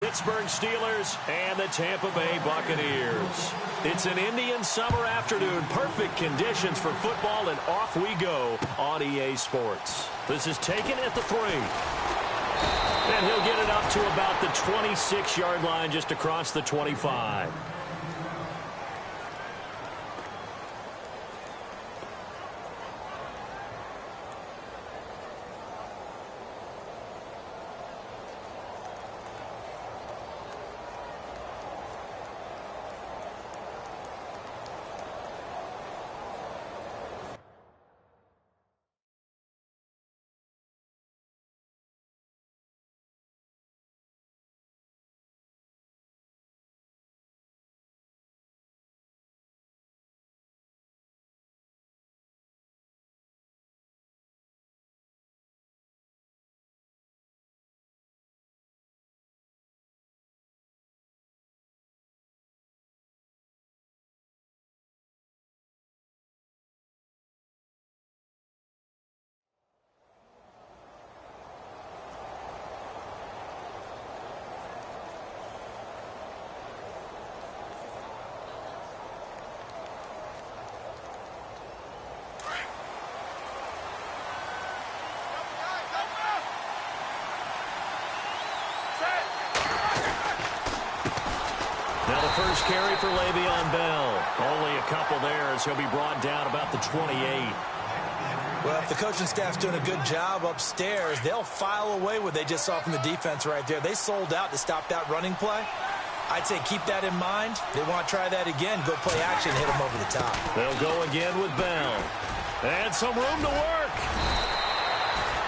Pittsburgh Steelers and the Tampa Bay Buccaneers. It's an Indian summer afternoon. Perfect conditions for football, and off we go on EA Sports. This is taken at the 3. And he'll get it up to about the 26-yard line, just across the 25. Now the first carry for Le'Veon Bell. Only a couple there as he'll be brought down about the 28. Well, if the coaching staff's doing a good job upstairs, they'll file away what they just saw from the defense right there. They sold out to stop that running play. I'd say keep that in mind. They want to try that again. Go play action, hit them over the top. They'll go again with Bell. And some room to work.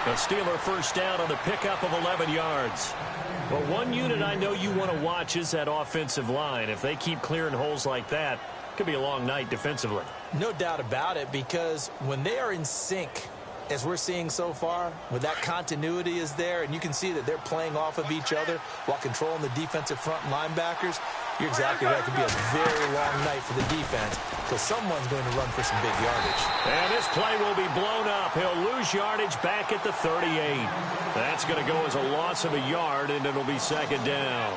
The Steeler first down on the pickup of 11 yards. Well, one unit I know you want to watch is that offensive line. If they keep clearing holes like that, it could be a long night defensively. No doubt about it, because when they are in sync, as we're seeing so far, when that continuity is there, and you can see that they're playing off of each other while controlling the defensive front linebackers, you're exactly right. It could be a very long night for the defense because someone's going to run for some big yardage. And this play will be blown up. He'll lose yardage back at the 38. That's going to go as a loss of a yard, and it'll be second down.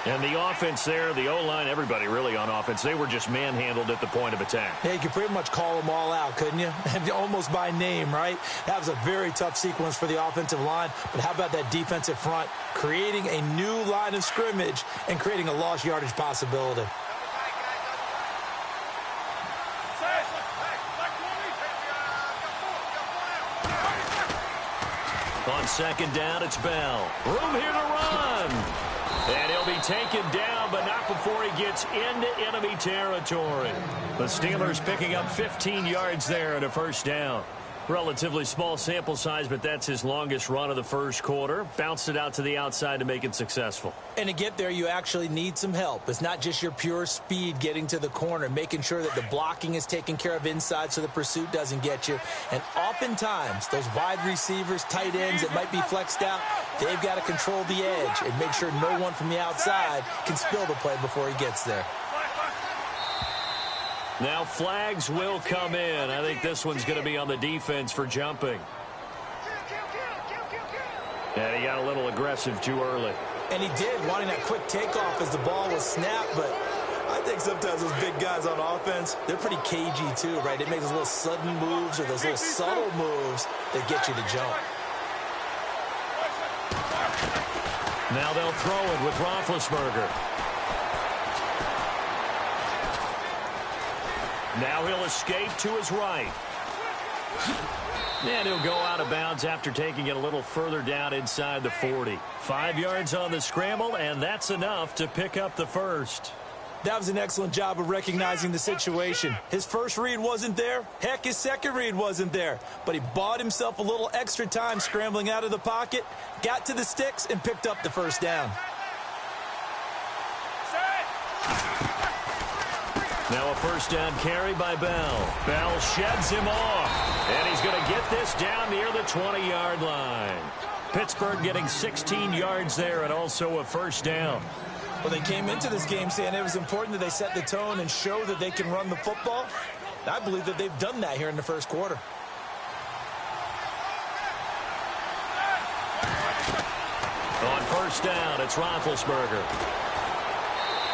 And the offense there, the O-line, everybody really on offense, they were just manhandled at the point of attack. Yeah, you could pretty much call them all out, couldn't you? Almost by name, right? That was a very tough sequence for the offensive line. But how about that defensive front creating a new line of scrimmage and creating a lost yardage possibility? On second down, it's Bell. Room here to run. And he'll be taken down, but not before he gets into enemy territory. The Steelers picking up 15 yards there and a first down. Relatively small sample size, but that's his longest run of the first quarter. Bounced it out to the outside to make it successful. And to get there, you actually need some help. It's not just your pure speed getting to the corner, making sure that the blocking is taken care of inside so the pursuit doesn't get you. And oftentimes, those wide receivers, tight ends that might be flexed out, they've got to control the edge and make sure no one from the outside can spill the play before he gets there. Now flags will come in. I think this one's going to be on the defense for jumping. And he got a little aggressive too early. And he did, wanting that quick takeoff as the ball was snapped. But I think sometimes those big guys on offense, they're pretty cagey too, right? They make those little sudden moves or those little subtle moves that get you to jump. Now they'll throw it with Roethlisberger. Now he'll escape to his right. And he'll go out of bounds after taking it a little further down inside the 40. 5 yards on the scramble, and that's enough to pick up the first. That was an excellent job of recognizing the situation. His first read wasn't there. Heck, his second read wasn't there. But he bought himself a little extra time scrambling out of the pocket, got to the sticks, and picked up the first down. Now a first down carry by Bell. Bell sheds him off. And he's going to get this down near the 20-yard line. Pittsburgh getting 16 yards there and also a first down. Well, they came into this game saying it was important that they set the tone and show that they can run the football. I believe that they've done that here in the first quarter. On first down. It's Roethlisberger.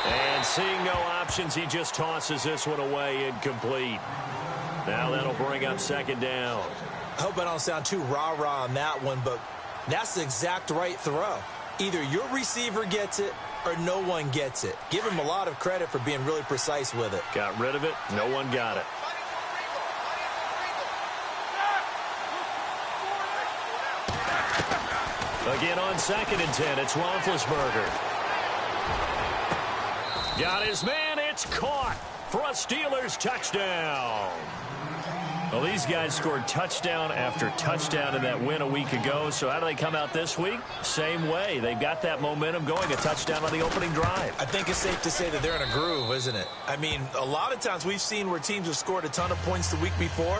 And seeing no options, he just tosses this one away incomplete. Now that'll bring up second down. I hope I don't sound too rah-rah on that one, but that's the exact right throw. Either your receiver gets it or no one gets it. Give him a lot of credit for being really precise with it. Got rid of it. No one got it. Again on 2nd and 10, it's Roethlisberger. Got his man. It's caught for a Steelers touchdown. Well, these guys scored touchdown after touchdown in that win a week ago. So how do they come out this week? Same way. They've got that momentum going, a touchdown on the opening drive. I think it's safe to say that they're in a groove, isn't it? I mean, a lot of times we've seen where teams have scored a ton of points the week before.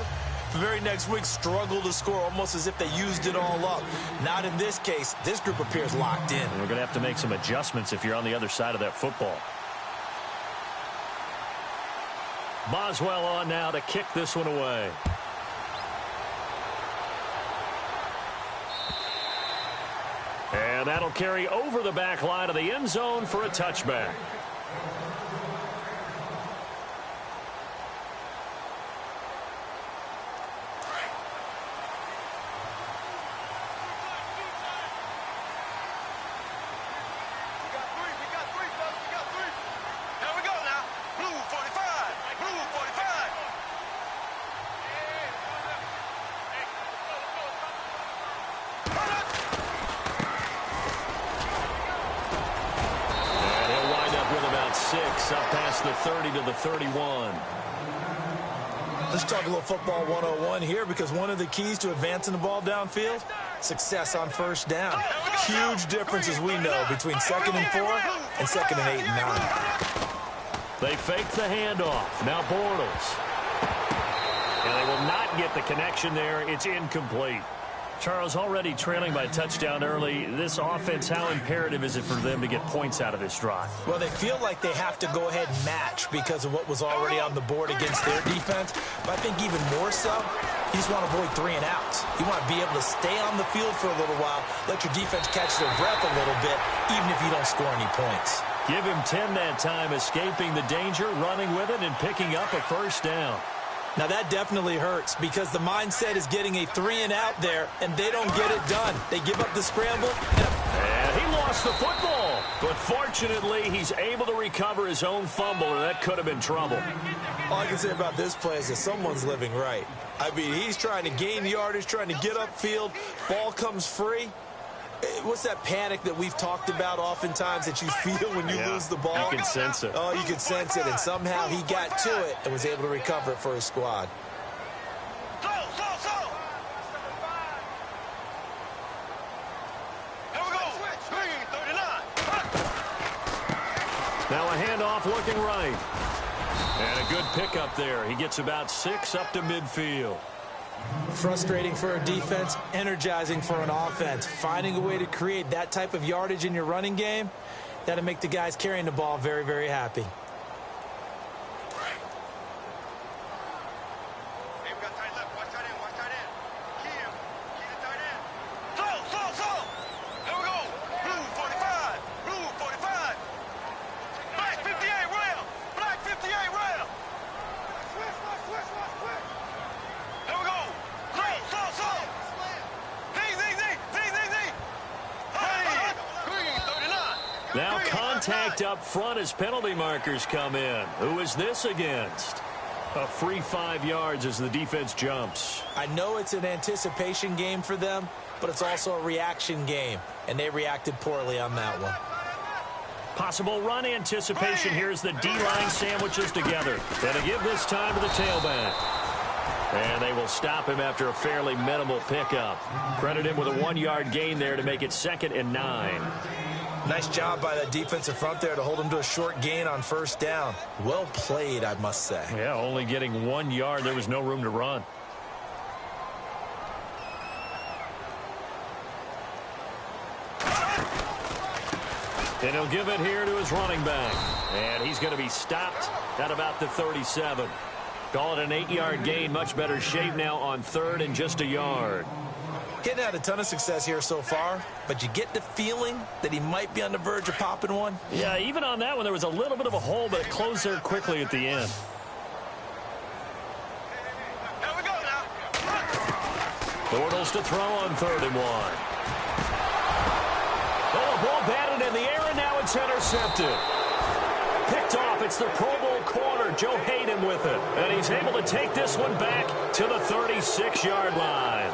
The very next week struggle to score almost as if they used it all up. Not in this case. This group appears locked in. And we're going to have to make some adjustments if you're on the other side of that football. Boswell on now to kick this one away. And that'll carry over the back line of the end zone for a touchback. Up past the 30 to the 31. Let's talk a little football 101 here, because one of the keys to advancing the ball downfield, success on first down. Huge difference, as we know, between 2nd and 4 and 2nd and 8 and 9. They fake the handoff. Now Bortles. And they will not get the connection there. It's incomplete. Charles, already trailing by a touchdown early. This offense, how imperative is it for them to get points out of this drive? Well, they feel like they have to go ahead and match because of what was already on the board against their defense. But I think even more so, you just want to avoid 3 and outs. You want to be able to stay on the field for a little while, let your defense catch their breath a little bit, even if you don't score any points. Give him 10 that time, escaping the danger, running with it, and picking up a first down. Now, that definitely hurts because the mindset is getting a 3 and out there, and they don't get it done. They give up the scramble. And he lost the football. But fortunately, he's able to recover his own fumble, or that could have been trouble. All I can say about this play is that someone's living right. I mean, he's trying to gain yardage, trying to get upfield. Ball comes free. What's that panic that we've talked about oftentimes that you feel when you lose the ball? You can sense it. Oh, you can sense it, and somehow he got to it and was able to recover it for his squad. Now a handoff looking right. And a good pickup there. He gets about 6 up to midfield. Frustrating for a defense, energizing for an offense. Finding a way to create that type of yardage in your running game, that'll make the guys carrying the ball very, very happy. Now contact up front as penalty markers come in. Who is this against? A free 5 yards as the defense jumps. I know it's an anticipation game for them, but it's also a reaction game, and they reacted poorly on that one. Possible run anticipation. Here's the D-line sandwiches together. And to give this time to the tailback. And they will stop him after a fairly minimal pickup. Credit him with a 1-yard gain there to make it 2nd and 9. Nice job by that defensive front there to hold him to a short gain on first down. Well played, I must say. Yeah, only getting 1 yard. There was no room to run. And he'll give it here to his running back. And he's going to be stopped at about the 37. Call it an 8-yard gain. Much better shape now on 3rd and just a yard. Getting had a ton of success here so far, but you get the feeling that he might be on the verge of popping one. Yeah, even on that one, there was a little bit of a hole, but it closed there quickly at the end. Bortles to throw on 3rd and 1. Oh, a ball batted in the air, and now it's intercepted. Picked off. It's the Pro Bowl corner, Joe Hayden, with it. And he's able to take this one back to the 36-yard line.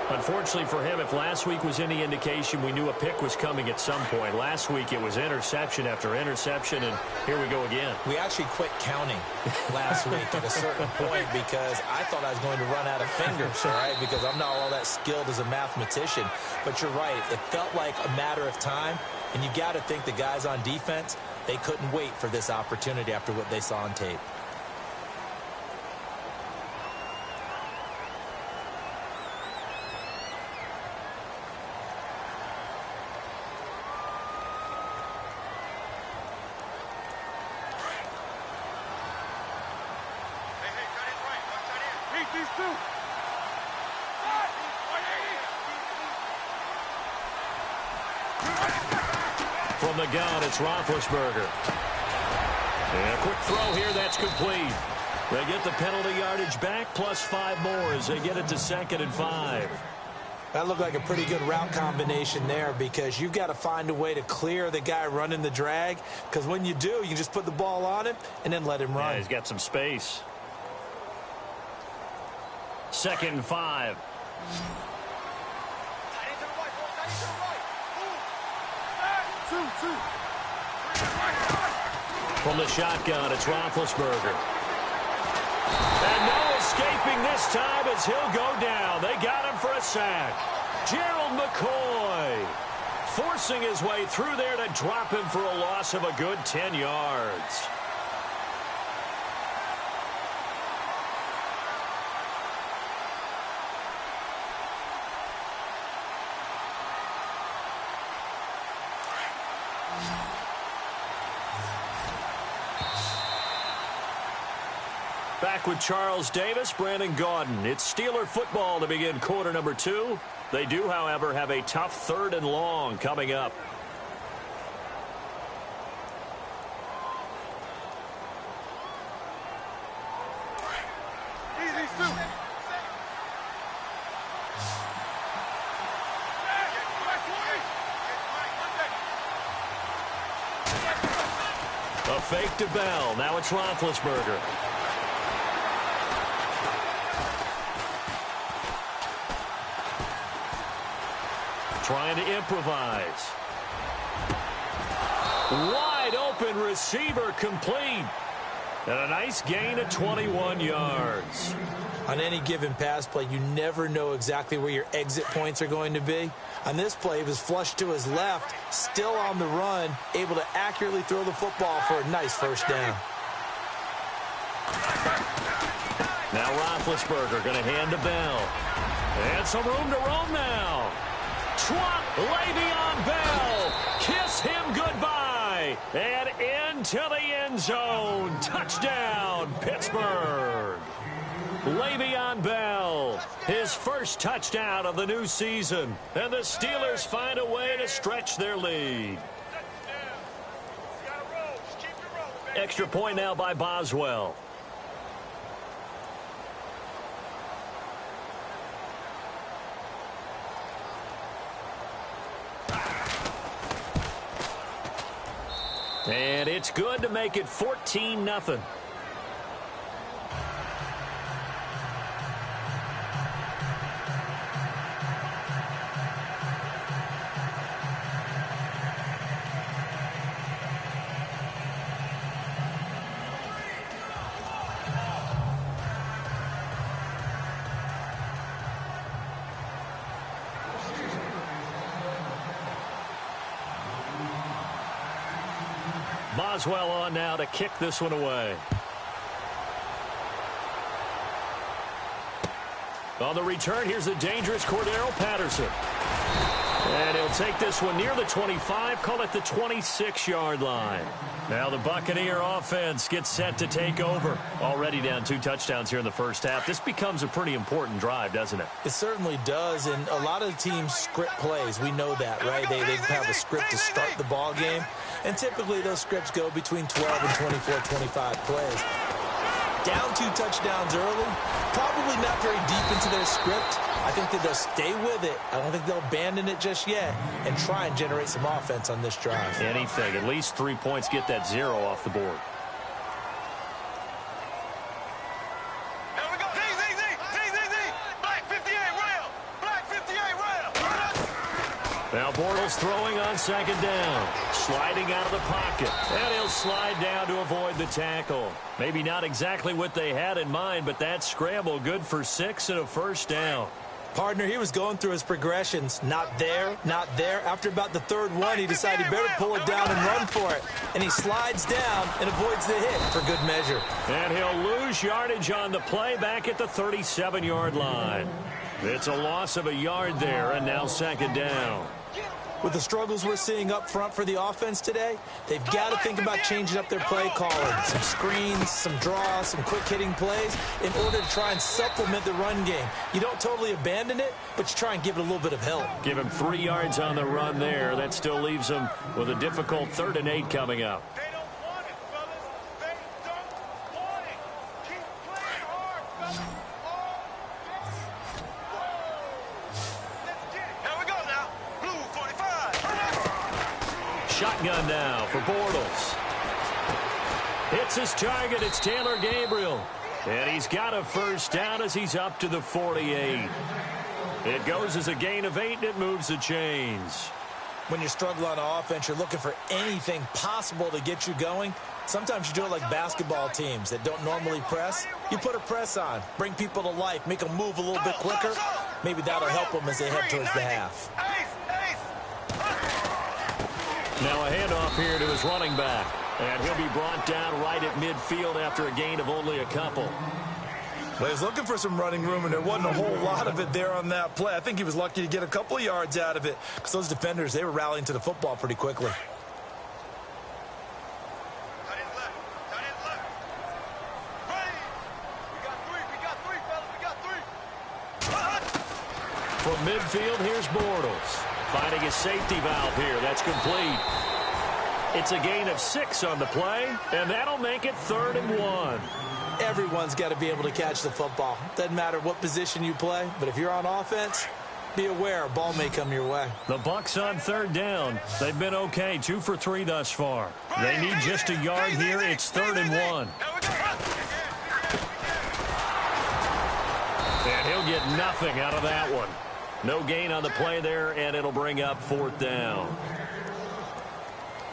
Unfortunately for him, if last week was any indication, we knew a pick was coming at some point. Last week it was interception after interception, and here we go again. We actually quit counting last week at a certain point because I thought I was going to run out of fingers, all right, because I'm not all that skilled as a mathematician. But you're right. It felt like a matter of time, and you got to think the guys on defense, they couldn't wait for this opportunity after what they saw on tape. From the gun, it's Roethlisberger. And a quick throw here, that's complete. They get the penalty yardage back, plus 5 more as they get it to 2nd and 5. That looked like a pretty good route combination there because you've got to find a way to clear the guy running the drag, because when you do, you just put the ball on him and then let him run. Yeah, he's got some space. 2nd and 5. From the shotgun, it's Roethlisberger. And no escaping this time as he'll go down. They got him for a sack. Gerald McCoy forcing his way through there to drop him for a loss of a good 10 yards. Back with Charles Davis, Brandon Gaudin. It's Steeler football to begin quarter number 2. They do, however, have a tough 3rd and long coming up. A fake to Bell. Now it's Roethlisberger. Trying to improvise. Wide open receiver complete. And a nice gain of 21 yards. On any given pass play, you never know exactly where your exit points are going to be. On this play, he was flushed to his left, still on the run, able to accurately throw the football for a nice first down. Now Roethlisberger going to hand to Bell. And some room to roam now. Trump, Le'Veon Bell, kiss him goodbye, and into the end zone. Touchdown, Pittsburgh. Le'Veon Bell, his first touchdown of the new season, and the Steelers find a way to stretch their lead. Extra point now by Boswell. And it's good to make it 14-0. Boswell on now to kick this one away. On the return, here's the dangerous Cordero Patterson. And he'll take this one near the 25, call it the 26-yard line. Now the Buccaneer offense gets set to take over. Already down 2 touchdowns here in the first half. This becomes a pretty important drive, doesn't it? It certainly does, and a lot of teams script plays. We know that, right? They have a script to start the ball game, and typically those scripts go between 12 and 24, 25 plays. Down 2 touchdowns early, probably not very deep into their script. I think that they'll stay with it. I don't think they'll abandon it just yet and try and generate some offense on this drive. Anything. At least 3 points, get that 0 off the board. Here we go. Black 58 rail. Black 58 rail. Now Bortles throwing on second down. Sliding out of the pocket. And he'll slide down to avoid the tackle. Maybe not exactly what they had in mind, but that scramble good for 6 and a first down. Partner, he was going through his progressions. Not there, not there. After about the 3rd one, he decided he better pull it down and run for it. And he slides down and avoids the hit for good measure. And he'll lose yardage on the play back at the 37-yard line. It's a loss of a yard there, and now second down. With the struggles we're seeing up front for the offense today, they've got to think about changing up their play calling. Some screens, some draws, some quick-hitting plays in order to try and supplement the run game. You don't totally abandon it, but you try and give it a little bit of help. Give him 3 yards on the run there. That still leaves him with a difficult 3rd and 8 coming up. They don't want it, fellas. They don't want it. Keep playing hard, fellas. Let's get it. Here we go now. Blue 45. Shotgun now for Bortles. Hits his target. It's Taylor Gabriel. And he's got a first down as he's up to the 48. It goes as a gain of 8, and it moves the chains. When you struggle on offense, you're looking for anything possible to get you going. Sometimes you do it like basketball teams that don't normally press. You put a press on, bring people to life, make them move a little bit quicker. Maybe that'll help them as they head towards the half. Now a handoff here to his running back. And he'll be brought down right at midfield after a gain of only a couple. Well, he was looking for some running room, and there wasn't a whole lot of it there on that play. I think he was lucky to get a couple of yards out of it. Because those defenders, they were rallying to the football pretty quickly. From midfield, here's Bortles. Finding a safety valve here. That's complete. It's a gain of 6 on the play, and that'll make it 3rd and 1. Everyone's got to be able to catch the football. Doesn't matter what position you play, but if you're on offense, be aware a ball may come your way. The Bucs on 3rd down. They've been okay, 2 for 3 thus far. They need just a yard here. It's 3rd and 1. And he'll get nothing out of that one. No gain on the play there, and it'll bring up 4th down.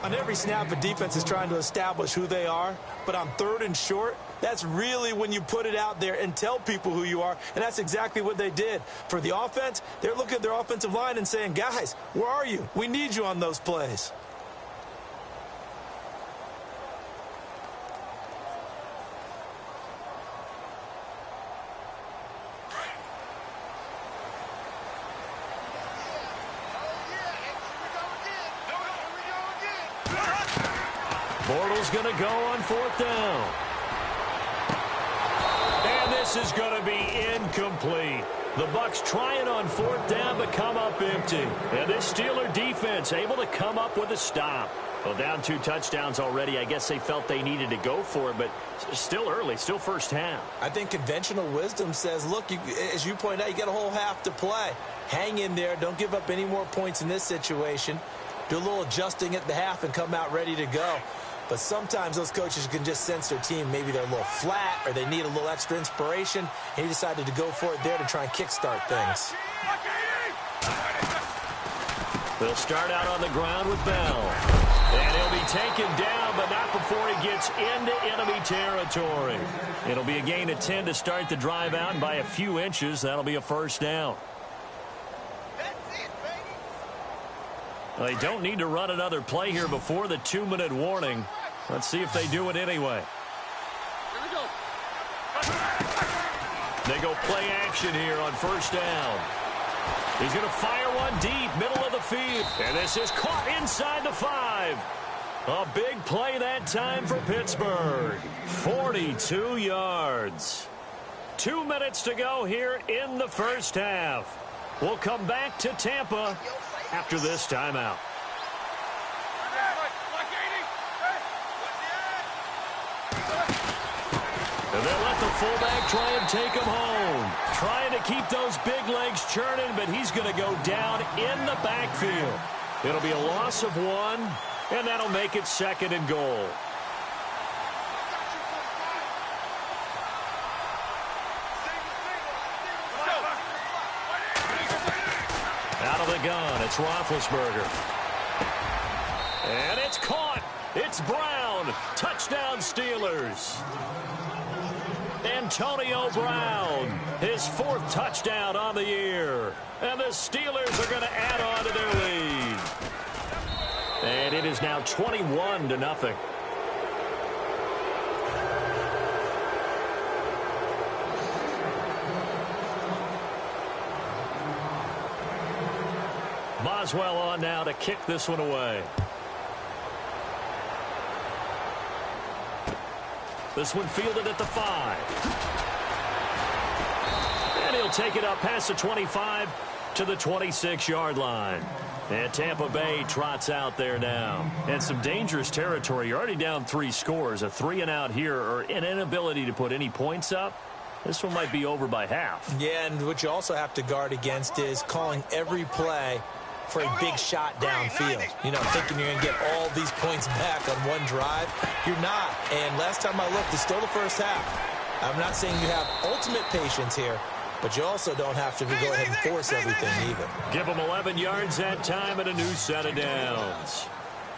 On every snap, a defense is trying to establish who they are, but on 3rd and short, that's really when you put it out there and tell people who you are, and that's exactly what they did. For the offense, they're looking at their offensive line and saying, guys, where are you? We need you on those plays. Bortles going to go on 4th down. And this is going to be incomplete. The Bucs trying on 4th down, but come up empty. And this Steeler defense able to come up with a stop. Well, down 2 touchdowns already. I guess they felt they needed to go for it, but still early, still first half. I think conventional wisdom says, look, as you point out, you got a whole half to play. Hang in there. Don't give up any more points in this situation. Do a little adjusting at the half and come out ready to go. But sometimes those coaches can just sense their team. Maybe they're a little flat or they need a little extra inspiration. And he decided to go for it there to try and kickstart things. They'll start out on the ground with Bell. And he'll be taken down, but not before he gets into enemy territory. It'll be a gain of 10 to start the drive out, and by a few inches, that'll be a first down. Well, they don't need to run another play here before the 2-minute warning. Let's see if they do it anyway. Here we go. They go play action here on first down. He's going to fire one deep, middle of the field. And this is caught inside the 5. A big play that time for Pittsburgh. 42 yards. 2 minutes to go here in the first half. We'll come back to Tampa after this timeout. And they'll let the fullback try and take him home. Trying to keep those big legs churning, but he's going to go down in the backfield. It'll be a loss of 1, and that'll make it 2nd and goal. Out of the gun, it's Roethlisberger. And it's caught. It's Brown. Touchdown, Steelers. Antonio Brown, his 4th touchdown on the year. And the Steelers are going to add on to their lead. And it is now 21-0. Boswell on now to kick this one away. This one fielded at the 5. And he'll take it up past the 25 to the 26-yard line. And Tampa Bay trots out there now. And some dangerous territory. You're already down 3 scores. A 3-and-out here, or an inability to put any points up. This one might be over by half. Yeah, and what you also have to guard against is calling every play for a big shot downfield. You know, thinking you're going to get all these points back on one drive. You're not. And last time I looked, it's still the first half. I'm not saying you have ultimate patience here, but you also don't have to go ahead and force everything either. Give them 11 yards that time and a new set of downs.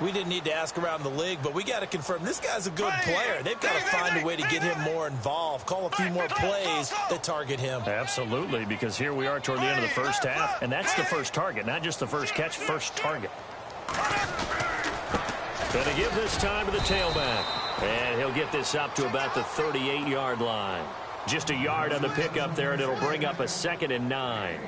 We didn't need to ask around the league, but we got to confirm this guy's a good player. They've got to find a way to get him more involved, call a few more plays that target him. Absolutely, because here we are toward the end of the first half, and that's the first target, not just the first catch, first target. Going to give this time to the tailback, and he'll get this up to about the 38-yard line. Just a yard on the pickup there, and it'll bring up a 2nd and 9.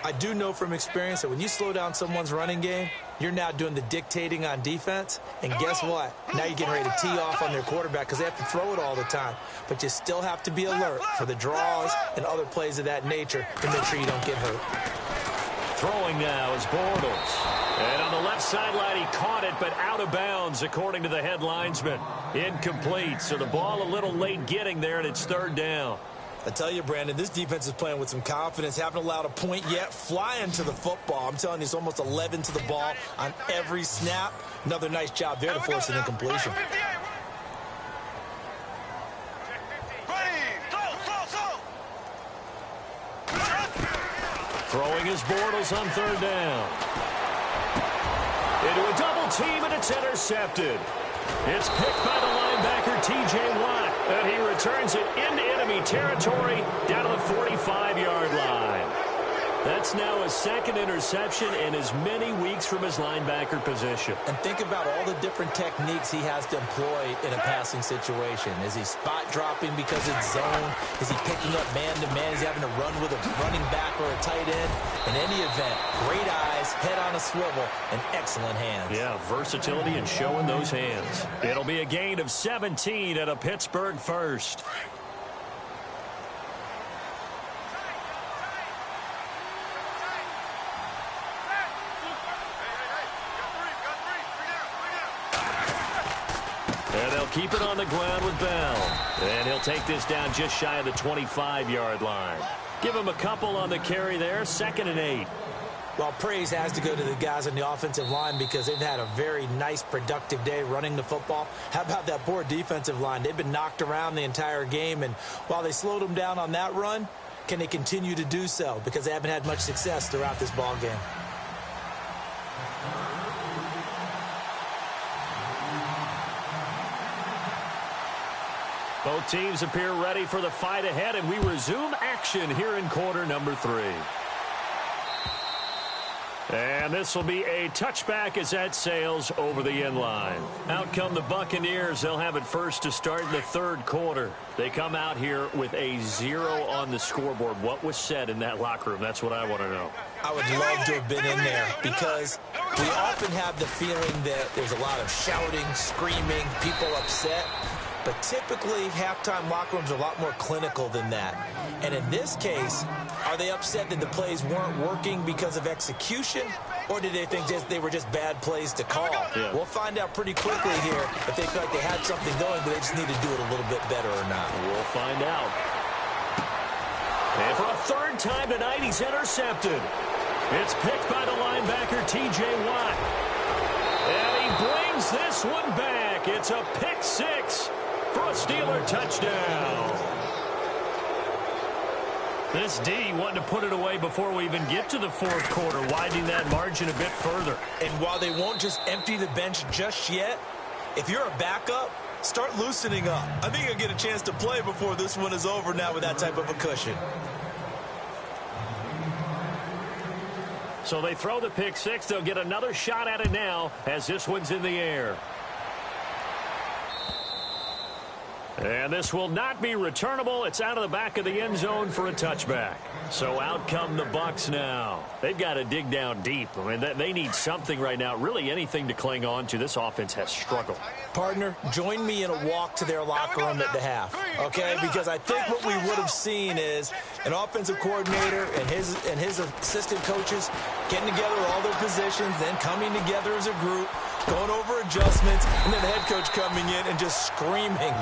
I do know from experience that when you slow down someone's running game, you're now doing the dictating on defense. And guess what? Now you're getting ready to tee off on their quarterback because they have to throw it all the time. But you still have to be alert for the draws and other plays of that nature to make sure you don't get hurt. Throwing now is Bortles. And on the left sideline, he caught it, but out of bounds, according to the head linesman. Incomplete, so the ball a little late getting there, and it's 3rd down. I tell you, Brandon, this defense is playing with some confidence. Haven't allowed a point yet. Flying to the football. I'm telling you, it's almost 11 to the ball on every snap. Another nice job there to force an incompletion. Throwing his Bortles on 3rd down. Into a double team, and it's intercepted. It's picked by the linebacker, T.J. Watt, and he returns it into enemy territory down to the 45-yard line. That's now his 2nd interception in as many weeks from his linebacker position. And think about all the different techniques he has to employ in a passing situation. Is he spot dropping because it's zone? Is he picking up man-to-man? Is he having to run with a running back or a tight end? In any event, great eyes, head on a swivel, and excellent hands. Yeah, versatility and showing those hands. It'll be a gain of 17 at a Pittsburgh 1st. And they'll keep it on the ground with Bell. And he'll take this down just shy of the 25-yard line. Give him a couple on the carry there, 2nd and 8. Well, praise has to go to the guys on the offensive line because they've had a very nice, productive day running the football. How about that poor defensive line? They've been knocked around the entire game, and while they slowed them down on that run, can they continue to do so? Because they haven't had much success throughout this ball game. Both teams appear ready for the fight ahead, and we resume action here in quarter number 3. And this will be a touchback as that sails over the end line. Out come the Buccaneers. They'll have it first to start in the third quarter. They come out here with a 0 on the scoreboard. What was said in that locker room? That's what I want to know. I would love to have been in there because we often have the feeling that there's a lot of shouting, screaming, people upset. But typically, halftime locker rooms are a lot more clinical than that. And in this case, are they upset that the plays weren't working because of execution? Or did they think they were just bad plays to call? Yeah. We'll find out pretty quickly here if they feel like they had something going, but they just need to do it a little bit better or not. We'll find out. And for a third time tonight, he's intercepted. It's picked by the linebacker, T.J. Watt. And he brings this one back. It's a pick six for a Steeler touchdown. This D wanted to put it away before we even get to the fourth quarter, widening that margin a bit further. And while they won't just empty the bench just yet, if you're a backup, start loosening up. I think you'll get a chance to play before this one is over now with that type of a cushion. So they throw the pick six. They'll get another shot at it now as this one's in the air. And this will not be returnable. It's out of the back of the end zone for a touchback. So out come the Bucs now. They've got to dig down deep. I mean, they need something right now, really anything to cling on to. This offense has struggled. Partner, join me in a walk to their locker room at the half, okay? Because I think what we would have seen is an offensive coordinator and his assistant coaches getting together all their positions, then coming together as a group, going over adjustments, and then the head coach coming in and just screaming,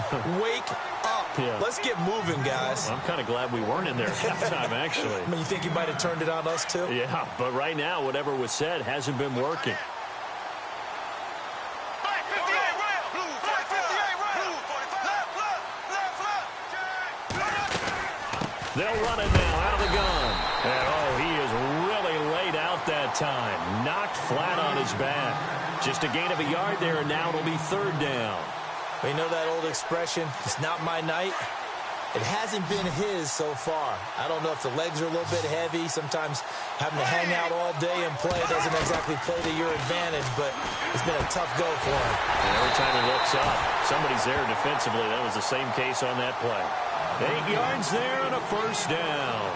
wake up. Yeah. Let's get moving, guys. I'm kind of glad we weren't in there at halftime, actually. I mean, you think he might have turned it on us, too? Yeah, but right now, whatever was said hasn't been working. They'll run it now out of the gun. And, oh, he is really laid out that time. Knocked flat on his back. Just a gain of a yard there, and now it'll be third down. We know that old expression, it's not my night. It hasn't been his so far. I don't know if the legs are a little bit heavy. Sometimes having to hang out all day and play doesn't exactly play to your advantage, but it's been a tough go for him. And every time he looks up, somebody's there defensively. That was the same case on that play. 8 yards there and a first down.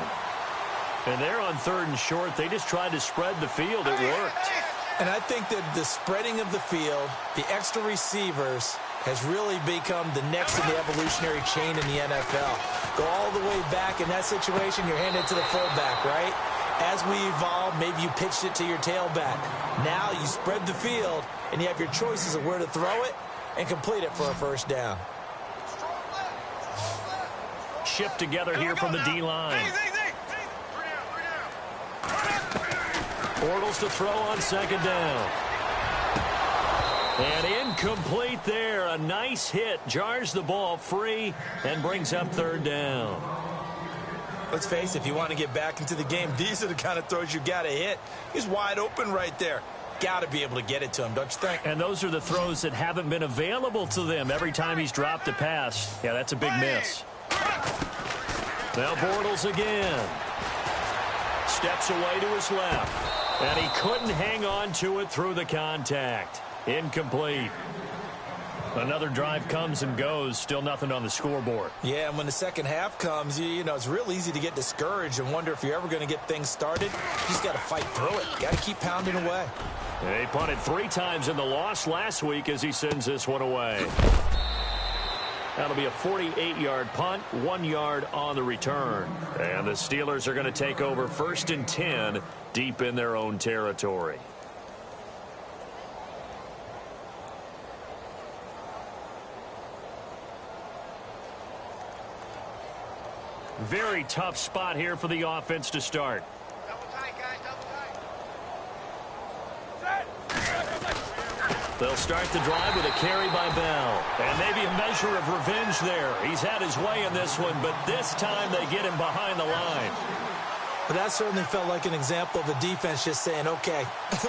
And they're on third and short. They just tried to spread the field. It worked. And I think that the spreading of the field, the extra receivers, has really become the next in the evolutionary chain in the NFL. Go all the way back in that situation, you're handed to the fullback, right? As we evolve, maybe you pitched it to your tailback. Now you spread the field, and you have your choices of where to throw it and complete it for a first down. Shift together here from the D-line. Bortles to throw on second down. And incomplete there. A nice hit. Jars the ball free and brings up third down. Let's face it, if you want to get back into the game, these are the kind of throws you got to hit. He's wide open right there. Got to be able to get it to him, don't you think? And those are the throws that haven't been available to them every time he's dropped a pass. Yeah, that's a big miss. Now Bortles again. Steps away to his left. And he couldn't hang on to it through the contact. Incomplete. Another drive comes and goes. Still nothing on the scoreboard. Yeah, and when the second half comes, you know, it's real easy to get discouraged and wonder if you're ever going to get things started. You just got to fight through it. Got to keep pounding away. They punted 3 times in the loss last week as he sends this one away. That'll be a 48-yard punt, 1 yard on the return. And the Steelers are going to take over 1st and 10 deep in their own territory. Very tough spot here for the offense to start. Double tight, guys, double tight. They'll start the drive with a carry by Bell. And maybe a measure of revenge there. He's had his way in this one, but this time they get him behind the line. But that certainly felt like an example of the defense just saying, okay,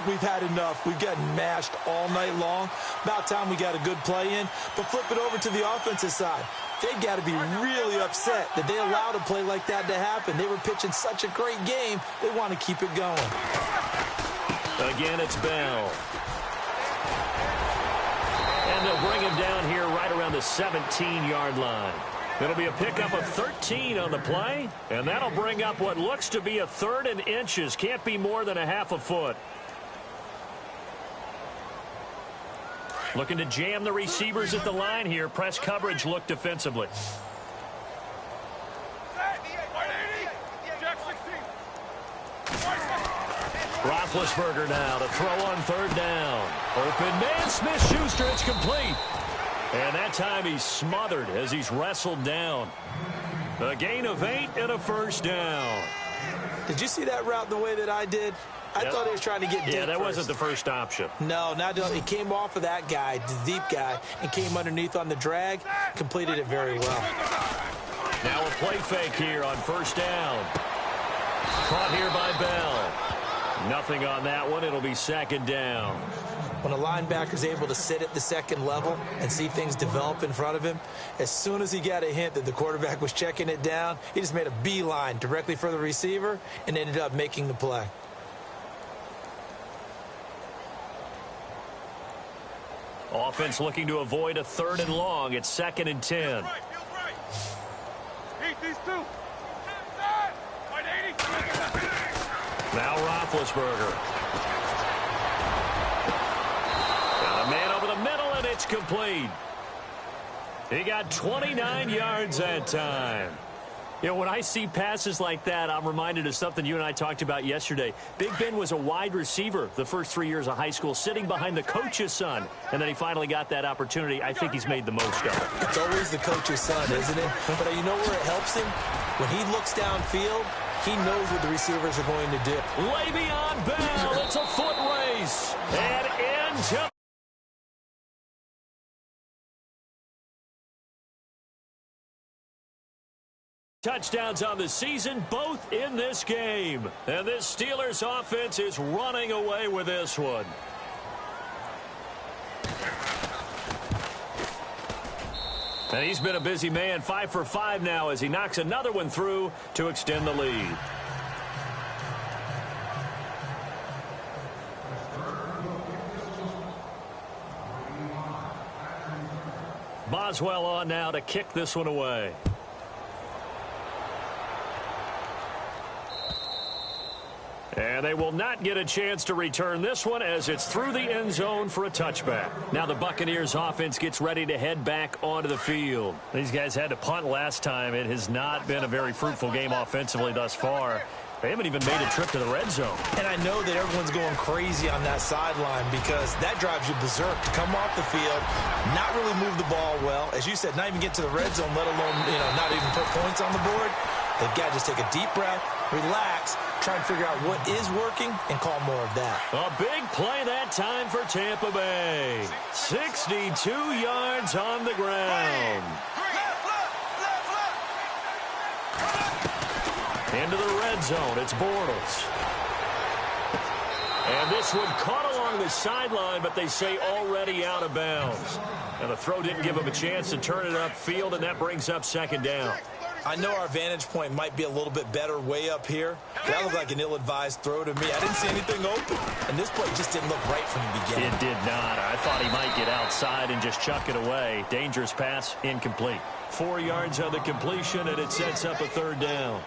we've had enough. We've gotten mashed all night long. About time we got a good play in. But flip it over to the offensive side. They've got to be really upset that they allowed a play like that to happen. They were pitching such a great game, they want to keep it going. Again, it's Bell. And they'll bring him down here right around the 17-yard line. It'll be a pickup of 13 on the play, and that'll bring up what looks to be a 3rd and inches. Can't be more than a half a foot. Looking to jam the receivers at the line here. Press coverage look defensively. Roethlisberger now to throw on 3rd down. Open man, Smith-Schuster, it's complete. And that time he's smothered as he's wrestled down. A gain of 8 and a 1st down. Did you see that route the way that I did? I thought he was trying to get deep. Yeah, that first. wasn't the first option. No, he came off of that guy, the deep guy, and came underneath on the drag, completed it very well. Now a play fake here on 1st down. Caught here by Bell. Nothing on that one. It'll be 2nd down. When a linebacker's able to sit at the 2nd level and see things develop in front of him, as soon as he got a hint that the quarterback was checking it down, he just made a beeline directly for the receiver and ended up making the play. Offense looking to avoid a 3rd and long. It's 2nd and 10. Eat these two. Now Roethlisberger. Got a man over the middle, and it's complete. He got 29 yards that time. You know, when I see passes like that, I'm reminded of something you and I talked about yesterday. Big Ben was a wide receiver the first 3 years of high school, sitting behind the coach's son. And then he finally got that opportunity. I think he's made the most of it. It's always the coach's son, isn't it? But you know where it helps him? When he looks downfield, he knows what the receivers are going to do. Le'Veon Bell, it's a foot race. And into touchdowns on the season, both in this game. And this Steelers offense is running away with this one. And he's been a busy man, 5 for 5 now as he knocks another one through to extend the lead. Boswell on now to kick this one away. And they will not get a chance to return this one as it's through the end zone for a touchback. Now the Buccaneers offense gets ready to head back onto the field. These guys had to punt last time. It has not been a very fruitful game offensively thus far. They haven't even made a trip to the red zone. And I know that everyone's going crazy on that sideline because that drives you berserk to come off the field, not really move the ball well. As you said, not even get to the red zone, let alone, not even put points on the board. They've got to just take a deep breath, relax, try and figure out what is working, and call more of that. A big play that time for Tampa Bay. 62 yards on the ground. Into the red zone, it's Bortles. And this one caught along the sideline, but they say already out of bounds. And the throw didn't give him a chance to turn it upfield, and that brings up 2nd down. I know our vantage point might be a little bit better way up here. That looked like an ill-advised throw to me. I didn't see anything open. And this play just didn't look right from the beginning. It did not. I thought he might get outside and just chuck it away. Dangerous pass, incomplete. 4 yards on the completion, and it sets up a 3rd down.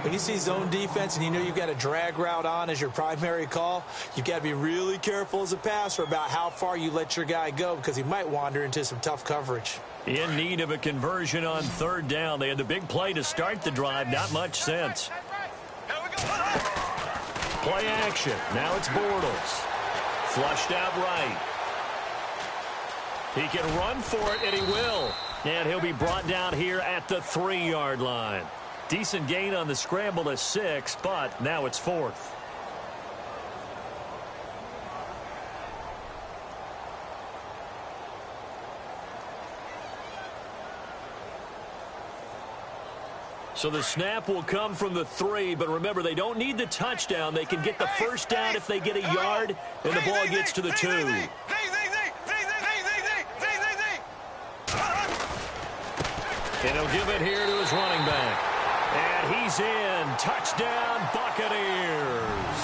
When you see zone defense and you know you've got a drag route on as your primary call, you've got to be really careful as a passer about how far you let your guy go because he might wander into some tough coverage. In need of a conversion on 3rd down. They had the big play to start the drive. Not much sense. Play action. Now it's Bortles. Flushed out right. He can run for it, and he will. And he'll be brought down here at the 3-yard line. Decent gain on the scramble to 6, but now it's 4th. So the snap will come from the 3, but remember, they don't need the touchdown. They can get the 1st down if they get a yard, and the ball gets to the 2. And he'll give it here to his running back. And he's in. Touchdown, Buccaneers.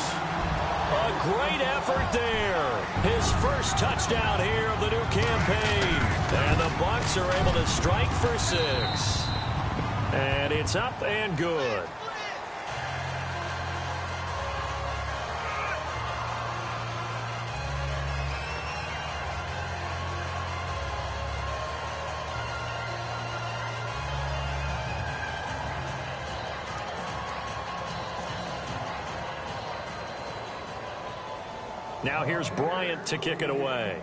A great effort there. His first touchdown here of the new campaign. And the Bucs are able to strike for 6. And it's up and good. Now here's Bryant to kick it away.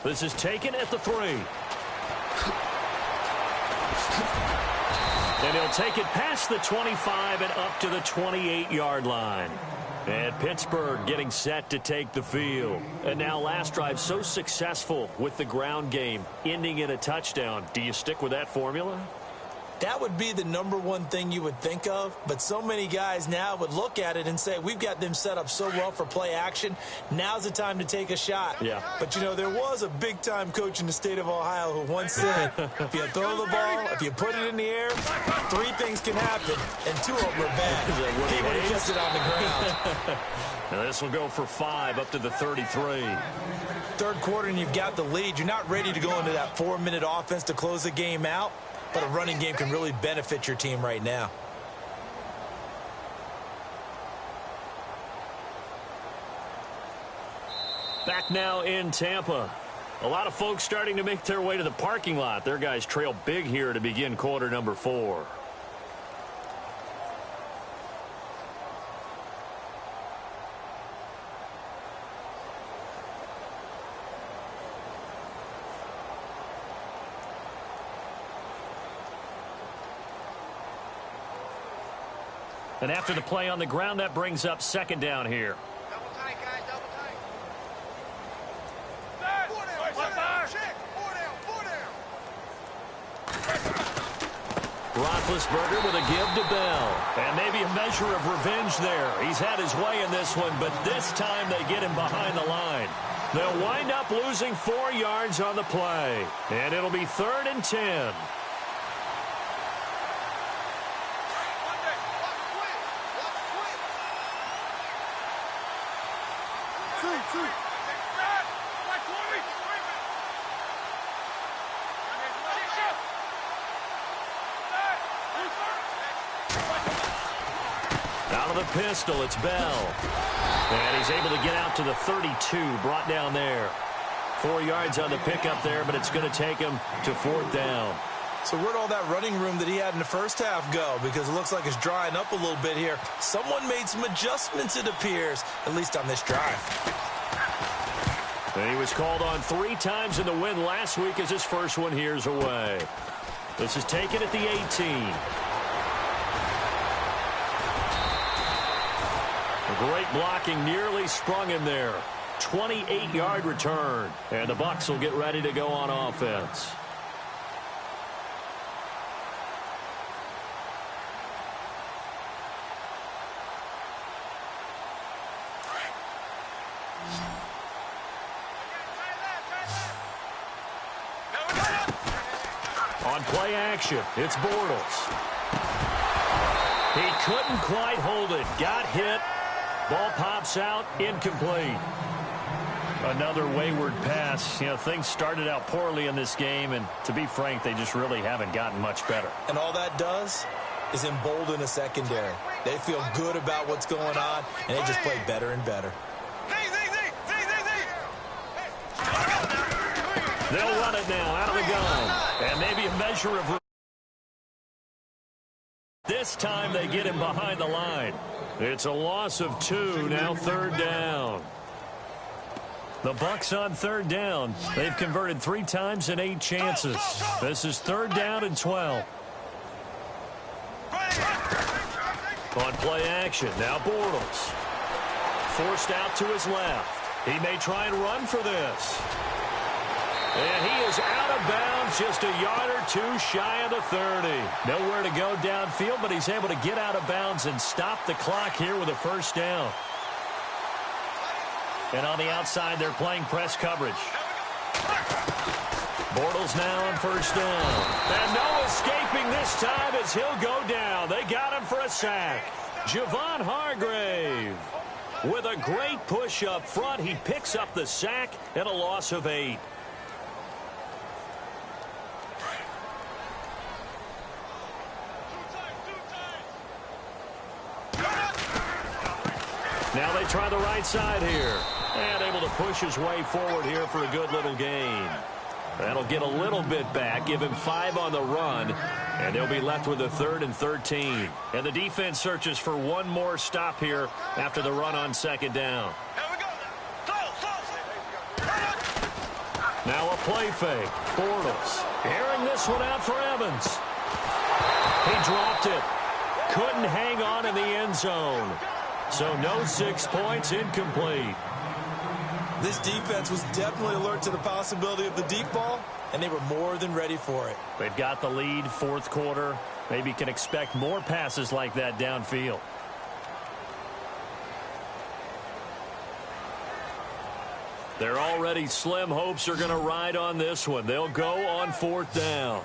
This is taken at the 3. And he'll take it past the 25 and up to the 28-yard line. And Pittsburgh getting set to take the field. And now last drive so successful with the ground game, ending in a touchdown. Do you stick with that formula? That would be the #1 thing you would think of, but so many guys now would look at it and say, we've got them set up so well for play action, now's the time to take a shot. Yeah. But, you know, there was a big-time coach in the state of Ohio who once said, if you throw the ball, if you put it in the air, 3 things can happen, and 2 of them are bad. He would have kept it on the ground. Now this will go for 5 up to the 33. Third quarter and you've got the lead. You're not ready to go into that 4-minute offense to close the game out. But a running game can really benefit your team right now. Back now in Tampa. A lot of folks starting to make their way to the parking lot. Their guys trail big here to begin quarter number 4. And after the play on the ground, that brings up second down here. Double tight, guys, double tight. 4 down, check. 4 down. Roethlisberger with a give to Bell. And maybe a measure of revenge there. He's had his way in this one, but this time they get him behind the line. They'll wind up losing 4 yards on the play. And it'll be 3rd and 10. Out of the pistol, it's Bell. And he's able to get out to the 32, brought down there. 4 yards on the pickup there, but it's going to take him to 4th down. So where'd all that running room that he had in the first half go? Because it looks like it's drying up a little bit here. Someone made some adjustments, it appears, at least on this drive. And he was called on 3 times in the win last week as his first one here's away. This is taken at the 18. Great blocking, nearly sprung him there. 28-yard return. And the Bucs will get ready to go on offense. On play action, it's Bortles. He couldn't quite hold it. Got hit. Ball pops out, incomplete. Another wayward pass. You know, things started out poorly in this game, and to be frank, they just really haven't gotten much better. And all that does is embolden a secondary. They feel good about what's going on, and they just play better and better. They'll run it now out of the gun. And maybe a measure of... This time they get him behind the line. It's a loss of 2, now 3rd down. The Bucs on 3rd down. They've converted 3 times in 8 chances. This is 3rd down and 12. On play action, now Bortles. Forced out to his left. He may try and run for this. And he is out of bounds, just a yard or 2 shy of the 30. Nowhere to go downfield, but he's able to get out of bounds and stop the clock here with a 1st down. And on the outside, they're playing press coverage. Bortles now on first down. And no escaping this time as he'll go down. They got him for a sack. Javon Hargrave with a great push up front. He picks up the sack and a loss of 8. Now they try the right side here. And able to push his way forward here for a good little gain. That'll get a little bit back, give him 5 on the run, and they'll be left with a 3rd and 13. And the defense searches for one more stop here after the run on second down. Now a play fake. Bortles airing this one out for Evans. He dropped it. Couldn't hang on in the end zone. So no 6 points, incomplete. This defense was definitely alert to the possibility of the deep ball, and they were more than ready for it. They've got the lead, fourth quarter. Maybe can expect more passes like that downfield. Their already slim hopes are going to ride on this one. They'll go on 4th down.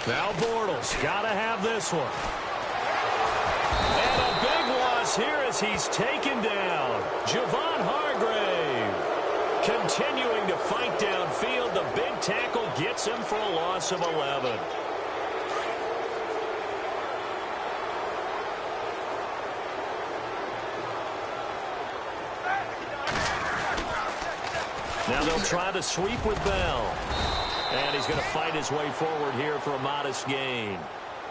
Now Bortles got to have this one. And a big loss here as he's taken down. Javon Hargrave continuing to fight downfield. The big tackle gets him for a loss of 11. Now they'll try to sweep with Bell. And he's going to fight his way forward here for a modest gain.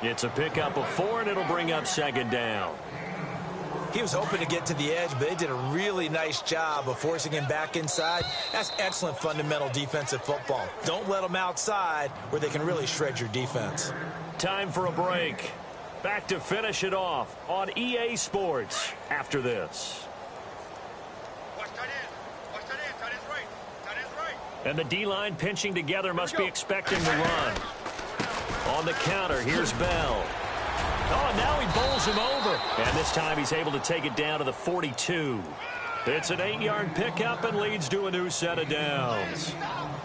It's a pickup of 4, and it'll bring up second down. He was hoping to get to the edge, but they did a really nice job of forcing him back inside. That's excellent fundamental defensive football. Don't let them outside where they can really shred your defense. Time for a break. Back to finish it off on EA Sports after this. And the D-line pinching together must be expecting the run. On the counter, here's Bell. Oh, and now he bowls him over. And this time he's able to take it down to the 42. It's an 8-yard pickup and leads to a new set of downs.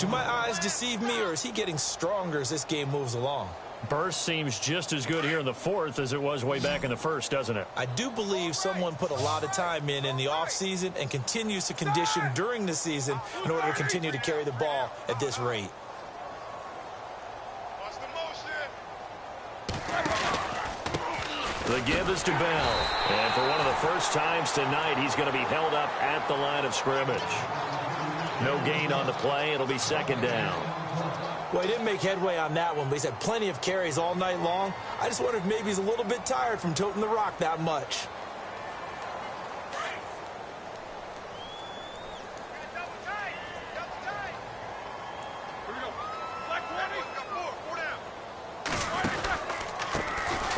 Do my eyes deceive me, or is he getting stronger as this game moves along? Burst seems just as good here in the 4th as it was way back in the 1st, doesn't it? I do believe someone put a lot of time in the offseason and continues to condition during the season in order to continue to carry the ball at this rate. The give is to Bell. And for one of the first times tonight, he's going to be held up at the line of scrimmage. No gain on the play. It'll be second down. Well, he didn't make headway on that one, but he's had plenty of carries all night long. I just wonder if maybe he's a little bit tired from toting the rock that much.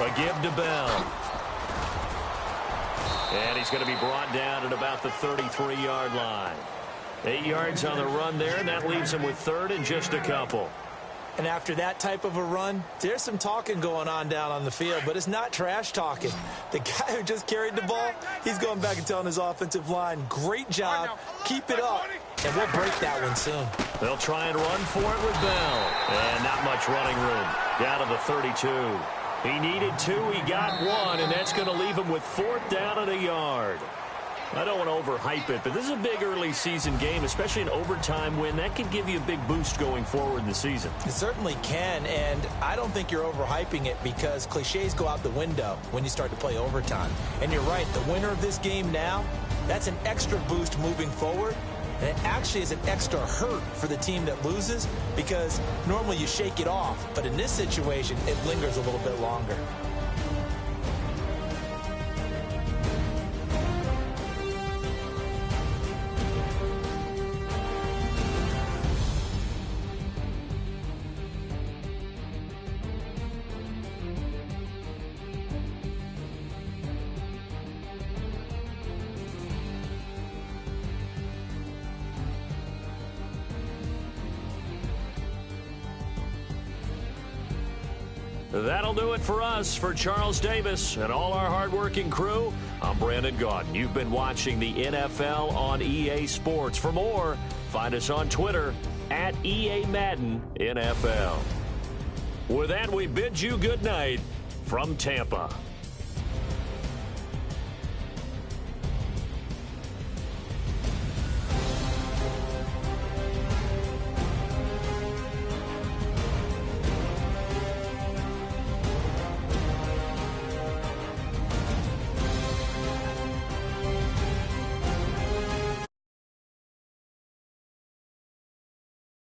A give to Bell. And he's going to be brought down at about the 33-yard line. 8 yards on the run there, and that leaves him with 3rd and just a couple. And after that type of a run, there's some talking going on down on the field, but it's not trash talking. The guy who just carried the ball, he's going back and telling his offensive line, great job, keep it up, and we'll break that one soon. They'll try and run for it with Bell. And not much running room. Down to the 32. He needed 2, he got 1, and that's going to leave him with 4th down at a yard. I don't want to overhype it, but this is a big early season game, especially an overtime win. That could give you a big boost going forward in the season. It certainly can, and I don't think you're overhyping it because cliches go out the window when you start to play overtime. And you're right, the winner of this game now, that's an extra boost moving forward. And it actually is an extra hurt for the team that loses because normally you shake it off. But in this situation, it lingers a little bit longer. That'll do it for us. For Charles Davis and all our hardworking crew, I'm Brandon Gaudin. You've been watching the NFL on EA Sports. For more, find us on Twitter at EA Madden NFL. With that, we bid you good night from Tampa.